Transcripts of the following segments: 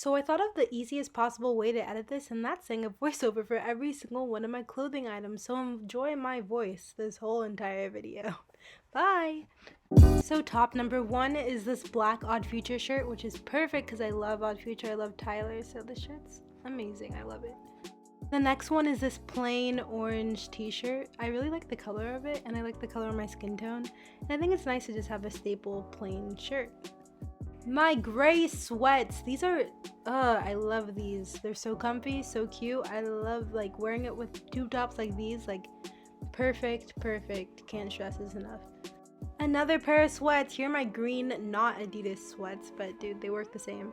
So I thought of the easiest possible way to edit this, and that's saying a voiceover for every single one of my clothing items. So enjoy my voice this whole entire video. Bye! So top number one is this black Odd Future shirt, which is perfect because I love Odd Future, I love Tyler, so this shirt's amazing, I love it. The next one is this plain orange t-shirt. I really like the color of it, and I like the color of my skin tone, and I think it's nice to just have a staple plain shirt. My gray sweats, these are I love these. They're so comfy, so cute. I love like wearing it with tube tops like these, like perfect. Can't stress this enough. Another pair of sweats. Here are my green, not Adidas sweats, but dude, they work the same.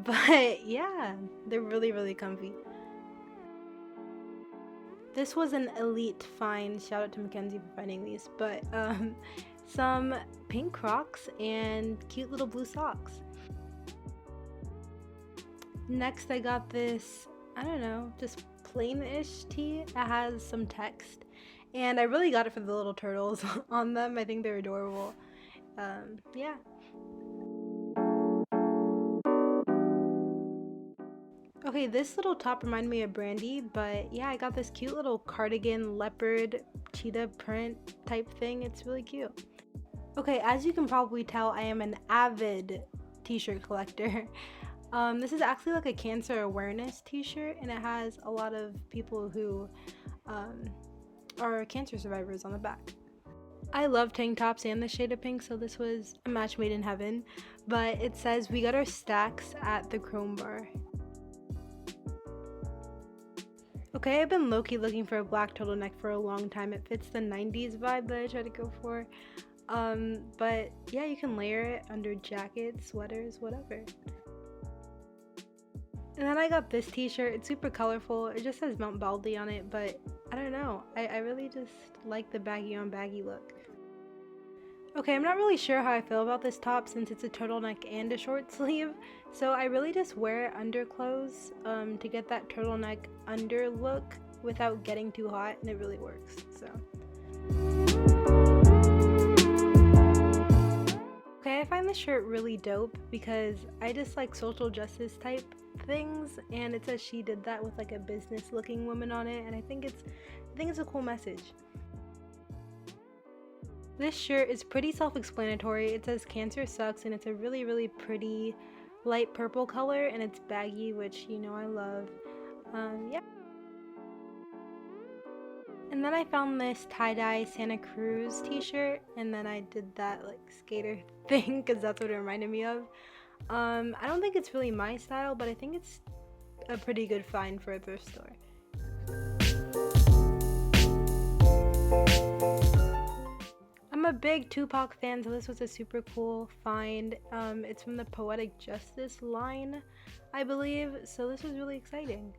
But yeah, they're really comfy. This was an elite find. Shout out to Mackenzie for finding these, but some pink Crocs and cute little blue socks. Next I got this, I don't know, just plain-ish tee that has some text, and I really got it for the little turtles on them. I think they're adorable. Yeah. Okay, this little top reminded me of Brandy, but yeah, I got this cute little cardigan leopard cheetah print type thing. It's really cute. Okay, as you can probably tell, I am an avid t-shirt collector. This is actually like a cancer awareness t-shirt, and it has a lot of people who are cancer survivors on the back. I love tank tops and the shade of pink, so this was a match made in heaven. But it says, we got our stacks at the Chrome Bar. Okay, I've been low-key looking for a black turtleneck for a long time. It fits the 90s vibe that I try to go for. But yeah, you can layer it under jackets, sweaters, whatever. And then I got this t-shirt. It's super colorful. It just says Mount Baldy on it, but I don't know. I really just like the baggy on baggy look. Okay, I'm not really sure how I feel about this top since it's a turtleneck and a short sleeve. So I really just wear it under clothes to get that turtleneck under look without getting too hot, and it really works. So. Okay, I find this shirt really dope because I just like social justice type things, and it says she did that with like a business looking woman on it, and I think it's a cool message. This shirt is pretty self-explanatory. It says cancer sucks, and it's a really pretty light purple color, and it's baggy, which you know I love. Yeah. And then I found this tie-dye Santa Cruz t-shirt, and then I did that like skater thing because that's what it reminded me of. I don't think it's really my style, but I think it's a pretty good find for a thrift store. I'm a big Tupac fan, so this was a super cool find. It's from the Poetic Justice line, I believe, so this was really exciting.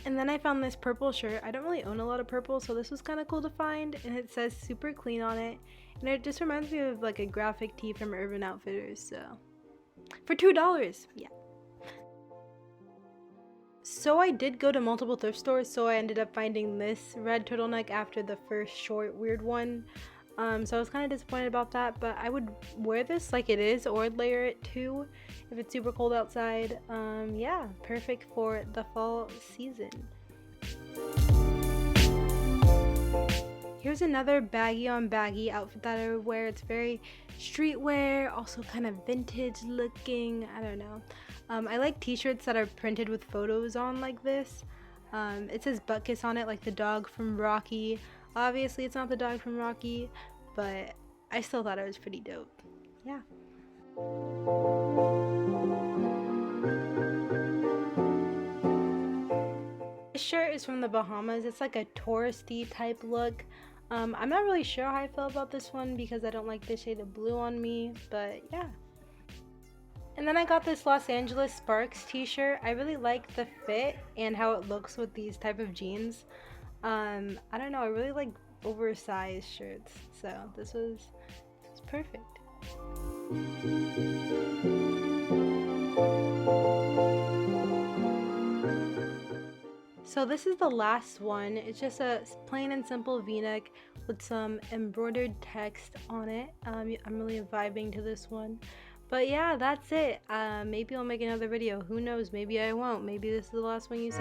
And then I found this purple shirt. I don't really own a lot of purple, so this was kind of cool to find, and it says super clean on it, and it just reminds me of like a graphic tee from Urban Outfitters, so for $2, yeah. So I did go to multiple thrift stores, so I ended up finding this red turtleneck after the first short weird one. So I was kind of disappointed about that, but I would wear this like it is, or layer it too if it's super cold outside. Yeah, perfect for the fall season. Here's another baggy on baggy outfit that I would wear. It's very streetwear, also kind of vintage looking. I don't know. I like t-shirts that are printed with photos on like this. It says butt kiss on it, like the dog from Rocky. Obviously it's not the dog from Rocky, but I still thought it was pretty dope. Yeah. This shirt is from the Bahamas. It's like a touristy type look. I'm not really sure how I feel about this one because I don't like the shade of blue on me, but yeah. And then I got this Los Angeles Sparks t-shirt. I really like the fit and how it looks with these type of jeans. I don't know, I really like oversized shirts, so this was perfect. So this is the last one. It's just a plain and simple v-neck with some embroidered text on it. I'm really vibing to this one. But yeah, that's it. Maybe I'll make another video. Who knows? Maybe I won't. Maybe this is the last one you see.